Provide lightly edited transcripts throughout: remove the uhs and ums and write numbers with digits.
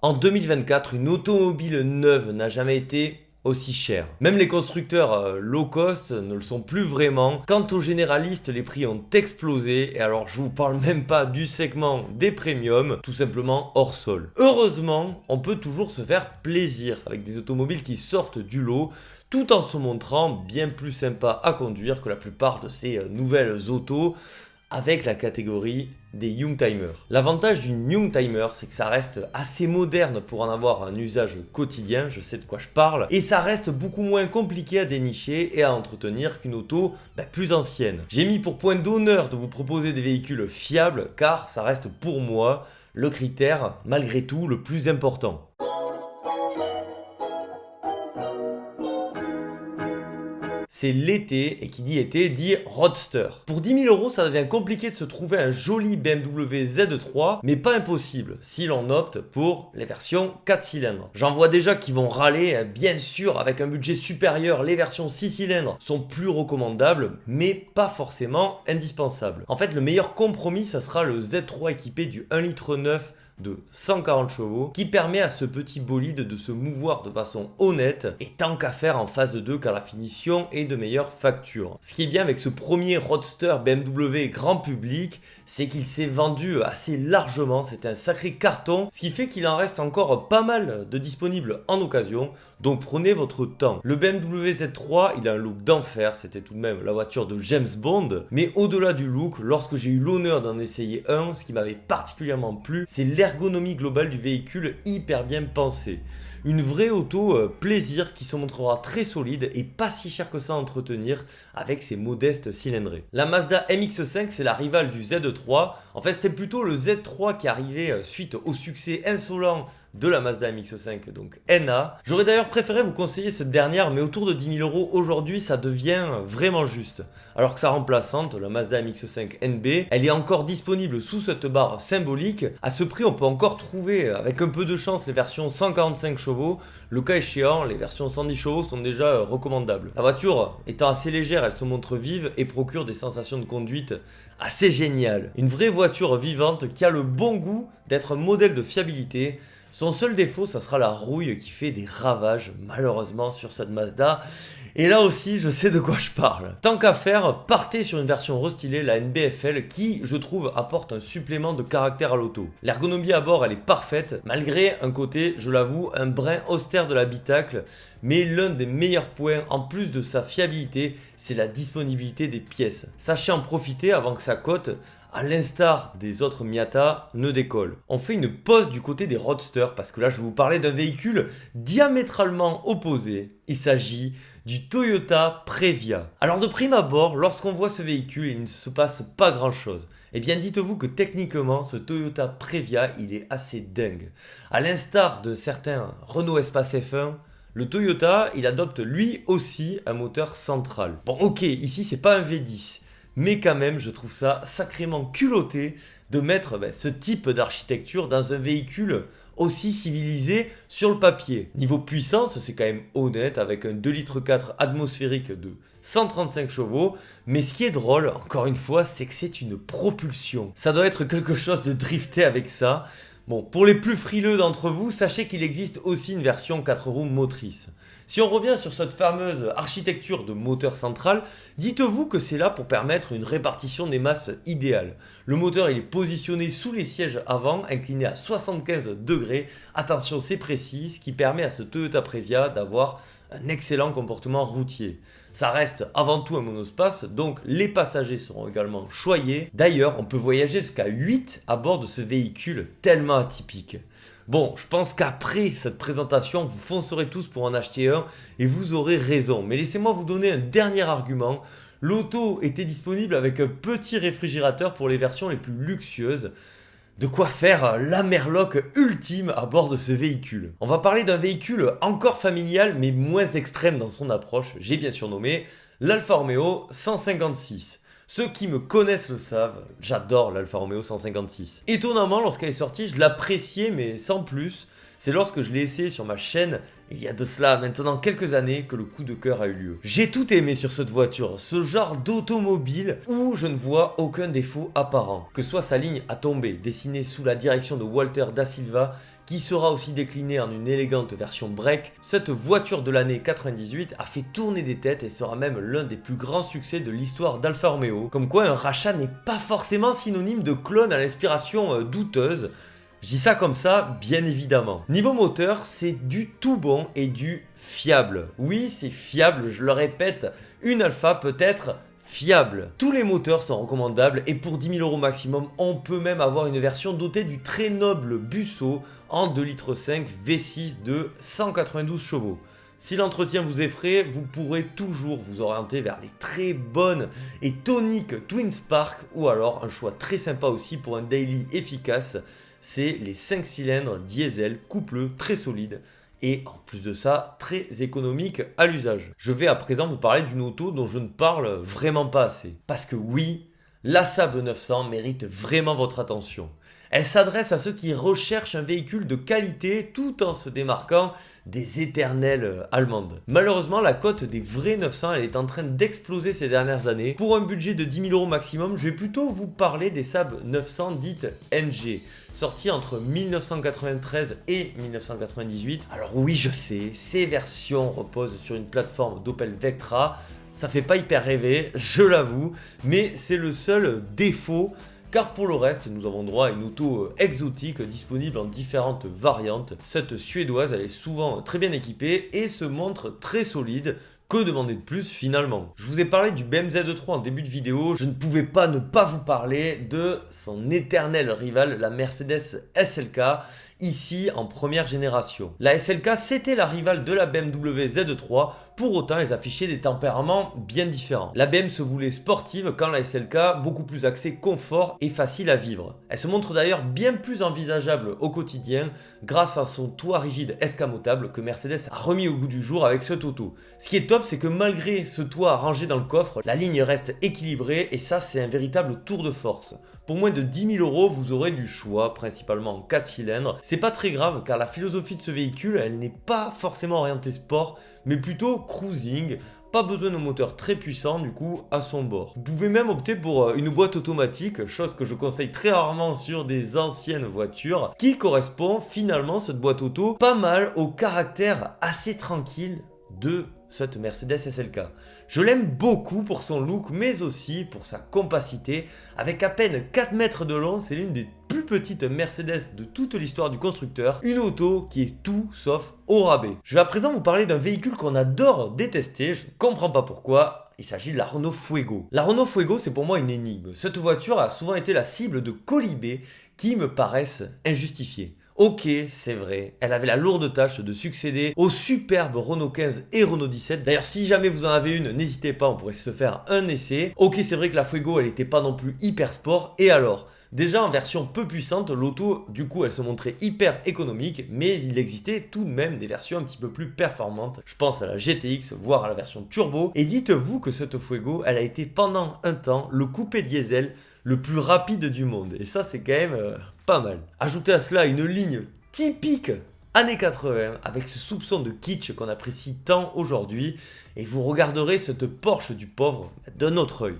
En 2024, une automobile neuve n'a jamais été aussi chère. Même les constructeurs low cost ne le sont plus vraiment. Quant aux généralistes, les prix ont explosé. Et alors, je vous parle même pas du segment des premiums, tout simplement hors sol. Heureusement, on peut toujours se faire plaisir avec des automobiles qui sortent du lot, tout en se montrant bien plus sympa à conduire que la plupart de ces nouvelles autos avec la catégorie des Youngtimers. L'avantage d'une Youngtimer, c'est que ça reste assez moderne pour en avoir un usage quotidien, je sais de quoi je parle, et ça reste beaucoup moins compliqué à dénicher et à entretenir qu'une auto plus ancienne. J'ai mis pour point d'honneur de vous proposer des véhicules fiables, car ça reste pour moi le critère, malgré tout, le plus important. C'est l'été, et qui dit été dit roadster. Pour 10 000 euros, ça devient compliqué de se trouver un joli BMW Z3, mais pas impossible si l'on opte pour les versions 4 cylindres. J'en vois déjà qui vont râler, bien sûr, avec un budget supérieur, les versions 6 cylindres sont plus recommandables, mais pas forcément indispensables. En fait, le meilleur compromis, ça sera le Z3 équipé du 1,9 litre de 140 chevaux qui permet à ce petit bolide de se mouvoir de façon honnête et tant qu'à faire en phase 2 car la finition est de meilleure facture. Ce qui est bien avec ce premier roadster BMW grand public, c'est qu'il s'est vendu assez largement, c'est un sacré carton, ce qui fait qu'il en reste encore pas mal de disponibles en occasion, donc prenez votre temps. Le BMW Z3, il a un look d'enfer, c'était tout de même la voiture de James Bond, mais au-delà du look, lorsque j'ai eu l'honneur d'en essayer un, ce qui m'avait particulièrement plu, c'est l'ergonomie globale du véhicule hyper bien pensée. Une vraie auto plaisir qui se montrera très solide et pas si cher que ça à entretenir avec ses modestes cylindrées. La Mazda MX-5 c'est la rivale du Z3, en fait c'était plutôt le Z3 qui arrivait suite au succès insolent de la Mazda MX-5, donc NA. J'aurais d'ailleurs préféré vous conseiller cette dernière, mais autour de 10 000 euros aujourd'hui, ça devient vraiment juste. Alors que sa remplaçante, la Mazda MX-5 NB, elle est encore disponible sous cette barre symbolique. À ce prix, on peut encore trouver, avec un peu de chance, les versions 145 chevaux. Le cas échéant, les versions 110 chevaux sont déjà recommandables. La voiture étant assez légère, elle se montre vive et procure des sensations de conduite assez géniales. Une vraie voiture vivante qui a le bon goût d'être un modèle de fiabilité. Son seul défaut, ça sera la rouille qui fait des ravages, malheureusement, sur cette Mazda. Et là aussi, je sais de quoi je parle. Tant qu'à faire, partez sur une version restylée, la NBFL, qui, je trouve, apporte un supplément de caractère à l'auto. L'ergonomie à bord, elle est parfaite, malgré un côté, je l'avoue, un brin austère de l'habitacle. Mais l'un des meilleurs points, en plus de sa fiabilité, c'est la disponibilité des pièces. Sachez en profiter avant que sa cote, à l'instar des autres Miata, ne décolle. On fait une pause du côté des roadsters parce que là je vais vous parler d'un véhicule diamétralement opposé. Il s'agit du Toyota Previa. Alors de prime abord, lorsqu'on voit ce véhicule, il ne se passe pas grand chose. Eh bien dites-vous que techniquement, ce Toyota Previa, il est assez dingue. À l'instar de certains Renault Espace F1, le Toyota, il adopte lui aussi un moteur central. Bon ok, ici c'est pas un V10. Mais quand même, je trouve ça sacrément culotté de mettre ce type d'architecture dans un véhicule aussi civilisé sur le papier. Niveau puissance, c'est quand même honnête avec un 2,4 litres atmosphérique de 135 chevaux. Mais ce qui est drôle, encore une fois, c'est que c'est une propulsion. Ça doit être quelque chose de drifté avec ça. Bon, pour les plus frileux d'entre vous, sachez qu'il existe aussi une version 4 roues motrice. Si on revient sur cette fameuse architecture de moteur central, dites-vous que c'est là pour permettre une répartition des masses idéale. Le moteur il est positionné sous les sièges avant, incliné à 75 degrés. Attention, c'est précis, ce qui permet à ce Toyota Previa d'avoir un excellent comportement routier. Ça reste avant tout un monospace, donc les passagers seront également choyés. D'ailleurs, on peut voyager jusqu'à 8 à bord de ce véhicule tellement atypique. Bon, je pense qu'après cette présentation, vous foncerez tous pour en acheter un et vous aurez raison. Mais laissez-moi vous donner un dernier argument. L'auto était disponible avec un petit réfrigérateur pour les versions les plus luxueuses. De quoi faire la merloc ultime à bord de ce véhicule. On va parler d'un véhicule encore familial mais moins extrême dans son approche. J'ai bien surnommé l'Alfa Romeo 156. Ceux qui me connaissent le savent, j'adore l'Alfa Romeo 156. Étonnamment, lorsqu'elle est sortie, je l'appréciais, mais sans plus. C'est lorsque je l'ai essayé sur ma chaîne, il y a de cela maintenant quelques années, que le coup de cœur a eu lieu. J'ai tout aimé sur cette voiture, ce genre d'automobile où je ne vois aucun défaut apparent. Que ce soit sa ligne à tomber, dessinée sous la direction de Walter da Silva, qui sera aussi déclinée en une élégante version break, cette voiture de l'année 98 a fait tourner des têtes et sera même l'un des plus grands succès de l'histoire d'Alfa Romeo. Comme quoi un rachat n'est pas forcément synonyme de clone à l'inspiration douteuse. Je dis ça comme ça, bien évidemment. Niveau moteur, c'est du tout bon et du fiable. Oui, c'est fiable, je le répète, une Alfa peut être fiable. Tous les moteurs sont recommandables et pour 10 000 € maximum, on peut même avoir une version dotée du très noble Busso en 2,5 litres V6 de 192 chevaux. Si l'entretien vous effraie, vous pourrez toujours vous orienter vers les très bonnes et toniques Twin Spark ou alors un choix très sympa aussi pour un daily efficace, c'est les 5 cylindres diesel coupleux très solides et en plus de ça très économique à l'usage. Je vais à présent vous parler d'une auto dont je ne parle vraiment pas assez. Parce que oui, la Saab 900 mérite vraiment votre attention. Elle s'adresse à ceux qui recherchent un véhicule de qualité tout en se démarquant des éternelles allemandes. Malheureusement, la cote des vrais 900 elle est en train d'exploser ces dernières années. Pour un budget de 10 000 € maximum, je vais plutôt vous parler des Saab 900 dites NG, sorties entre 1993 et 1998. Alors oui, je sais, ces versions reposent sur une plateforme d'Opel Vectra. Ça fait pas hyper rêver, je l'avoue, mais c'est le seul défaut. Car pour le reste, nous avons droit à une auto exotique disponible en différentes variantes. Cette suédoise, elle est souvent très bien équipée et se montre très solide. Que demander de plus finalement? Je vous ai parlé du BMW Z3 en début de vidéo, je ne pouvais pas ne pas vous parler de son éternel rival, la Mercedes SLK, ici en première génération. La SLK c'était la rivale de la BMW Z3, pour autant elles affichaient des tempéraments bien différents. La BMW se voulait sportive quand la SLK beaucoup plus axée confort et facile à vivre. Elle se montre d'ailleurs bien plus envisageable au quotidien grâce à son toit rigide escamotable que Mercedes a remis au goût du jour avec cette auto. Ce qui est top, c'est que malgré ce toit rangé dans le coffre, la ligne reste équilibrée et ça c'est un véritable tour de force. Pour moins de 10 000 €, vous aurez du choix, principalement en 4 cylindres. C'est pas très grave car la philosophie de ce véhicule, elle n'est pas forcément orientée sport, mais plutôt cruising. Pas besoin de moteur très puissant du coup à son bord. Vous pouvez même opter pour une boîte automatique, chose que je conseille très rarement sur des anciennes voitures, qui correspond finalement cette boîte auto pas mal au caractère assez tranquille de cette Mercedes SLK. Je l'aime beaucoup pour son look mais aussi pour sa compacité. Avec à peine 4 mètres de long, c'est l'une des plus petites Mercedes de toute l'histoire du constructeur. Une auto qui est tout sauf au rabais. Je vais à présent vous parler d'un véhicule qu'on adore détester, je ne comprends pas pourquoi. Il s'agit de la Renault Fuego. La Renault Fuego, c'est pour moi une énigme. Cette voiture a souvent été la cible de colibés qui me paraissent injustifiés. Ok, c'est vrai, elle avait la lourde tâche de succéder aux superbes Renault 15 et Renault 17. D'ailleurs, si jamais vous en avez une, n'hésitez pas, on pourrait se faire un essai. Ok, c'est vrai que la Fuego, elle n'était pas non plus hyper sport. Et alors, déjà en version peu puissante, l'auto, du coup, elle se montrait hyper économique, mais il existait tout de même des versions un petit peu plus performantes. Je pense à la GTX, voire à la version turbo. Et dites-vous que cette Fuego, elle a été pendant un temps le coupé diesel le plus rapide du monde. Et ça, c'est quand même pas mal. Ajoutez à cela une ligne typique années 80 avec ce soupçon de kitsch qu'on apprécie tant aujourd'hui et vous regarderez cette Porsche du pauvre d'un autre œil.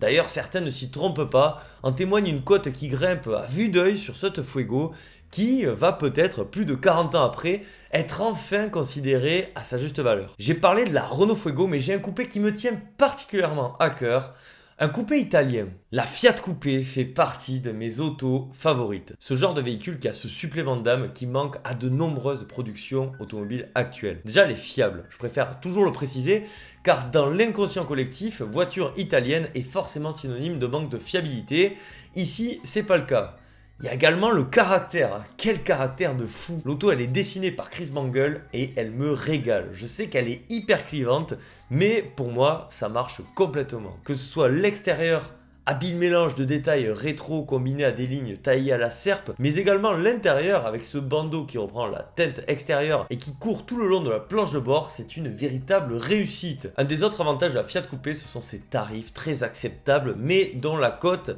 D'ailleurs, certains ne s'y trompent pas, en témoigne une cote qui grimpe à vue d'œil sur cette Fuego qui va peut-être plus de 40 ans après être enfin considérée à sa juste valeur. J'ai parlé de la Renault Fuego, mais j'ai un coupé qui me tient particulièrement à cœur. Un coupé italien. La Fiat Coupé fait partie de mes autos favorites. Ce genre de véhicule qui a ce supplément d'âme qui manque à de nombreuses productions automobiles actuelles. Déjà, elle est fiable, je préfère toujours le préciser, car dans l'inconscient collectif, voiture italienne est forcément synonyme de manque de fiabilité. Ici, c'est pas le cas. Il y a également le caractère. Quel caractère de fou! L'auto, elle est dessinée par Chris Bangle et elle me régale. Je sais qu'elle est hyper clivante, mais pour moi, ça marche complètement. Que ce soit l'extérieur, habile mélange de détails rétro combiné à des lignes taillées à la serpe, mais également l'intérieur avec ce bandeau qui reprend la teinte extérieure et qui court tout le long de la planche de bord, c'est une véritable réussite. Un des autres avantages de la Fiat Coupé, ce sont ses tarifs très acceptables, mais dont la cote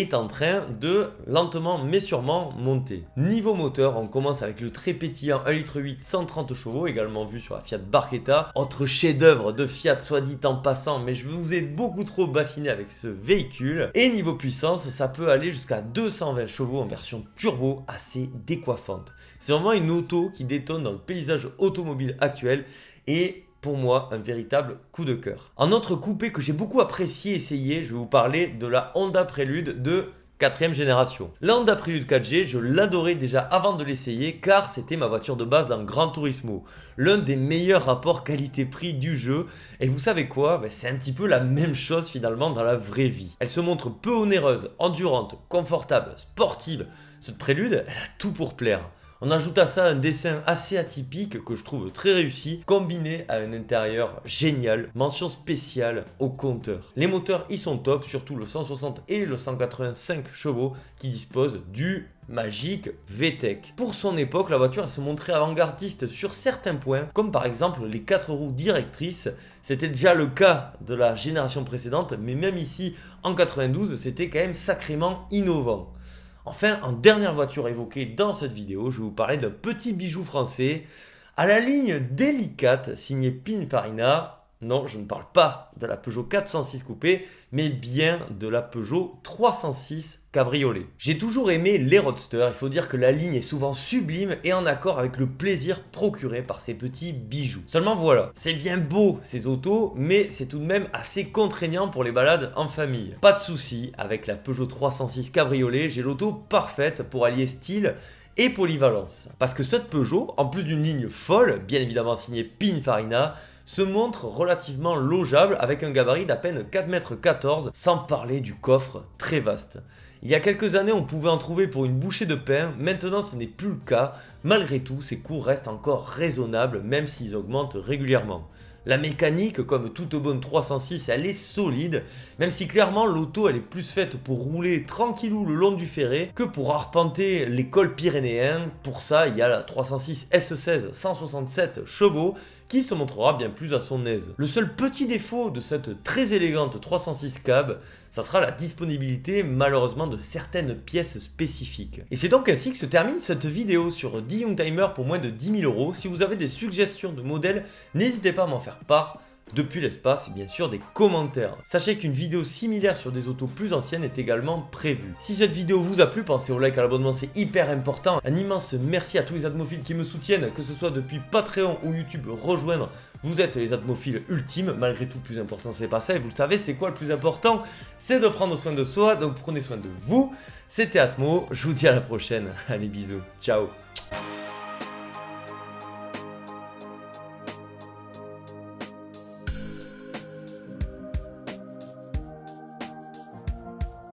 est en train de lentement mais sûrement monter. Niveau moteur, on commence avec le très pétillant 1,8 litre 130 chevaux, également vu sur la Fiat Barchetta. Autre chef-d'œuvre de Fiat, soit dit en passant, mais je vous ai beaucoup trop bassiné avec ce véhicule. Et niveau puissance, ça peut aller jusqu'à 220 chevaux en version turbo, assez décoiffante. C'est vraiment une auto qui détonne dans le paysage automobile actuel et pour moi un véritable coup de cœur. Un autre coupé que j'ai beaucoup apprécié et essayé, je vais vous parler de la Honda Prelude de 4ème génération. La Honda Prelude 4G, je l'adorais déjà avant de l'essayer car c'était ma voiture de base dans Gran Turismo. L'un des meilleurs rapports qualité-prix du jeu. Et vous savez quoi? C'est un petit peu la même chose finalement dans la vraie vie. Elle se montre peu onéreuse, endurante, confortable, sportive. Cette Prélude, elle a tout pour plaire. On ajoute à ça un dessin assez atypique que je trouve très réussi, combiné à un intérieur génial. Mention spéciale au compteur. Les moteurs y sont top, surtout le 160 et le 185 chevaux qui disposent du magique VTEC. Pour son époque, la voiture elle se montrait avant-gardiste sur certains points, comme par exemple les 4 roues directrices. C'était déjà le cas de la génération précédente, mais même ici, en 92, c'était quand même sacrément innovant. Enfin, en dernière voiture évoquée dans cette vidéo, je vais vous parler d'un petit bijou français à la ligne délicate signé Pininfarina. Non, je ne parle pas de la Peugeot 406 coupé, mais bien de la Peugeot 306 cabriolet. J'ai toujours aimé les roadsters, il faut dire que la ligne est souvent sublime et en accord avec le plaisir procuré par ces petits bijoux. Seulement voilà, c'est bien beau ces autos, mais c'est tout de même assez contraignant pour les balades en famille. Pas de souci, avec la Peugeot 306 cabriolet, j'ai l'auto parfaite pour allier style et polyvalence. Parce que cette Peugeot, en plus d'une ligne folle, bien évidemment signée Pininfarina, se montre relativement logeable avec un gabarit d'à peine 4,14 m, sans parler du coffre très vaste. Il y a quelques années, on pouvait en trouver pour une bouchée de pain, maintenant ce n'est plus le cas. Malgré tout, ces coûts restent encore raisonnables, même s'ils augmentent régulièrement. La mécanique, comme toute bonne 306, elle est solide, même si clairement l'auto elle est plus faite pour rouler tranquillou le long du ferré que pour arpenter les cols pyrénéens. Pour ça, il y a la 306 S16 167 chevaux qui se montrera bien plus à son aise. Le seul petit défaut de cette très élégante 306 cab, ça sera la disponibilité malheureusement de certaines pièces spécifiques. Et c'est donc ainsi que se termine cette vidéo sur 10 Youngtimer pour moins de 10 000 €. Si vous avez des suggestions de modèles, n'hésitez pas à m'en faire part depuis l'espace et bien sûr des commentaires. Sachez qu'une vidéo similaire sur des autos plus anciennes est également prévue. Si cette vidéo vous a plu, pensez au like, à l'abonnement, c'est hyper important. Un immense merci à tous les atmophiles qui me soutiennent, que ce soit depuis Patreon ou YouTube, rejoindre. Vous êtes les atmophiles ultimes, malgré tout le plus important c'est pas ça, et vous le savez, c'est quoi le plus important? C'est de prendre soin de soi, donc prenez soin de vous. C'était Atmo, je vous dis à la prochaine, allez bisous, ciao.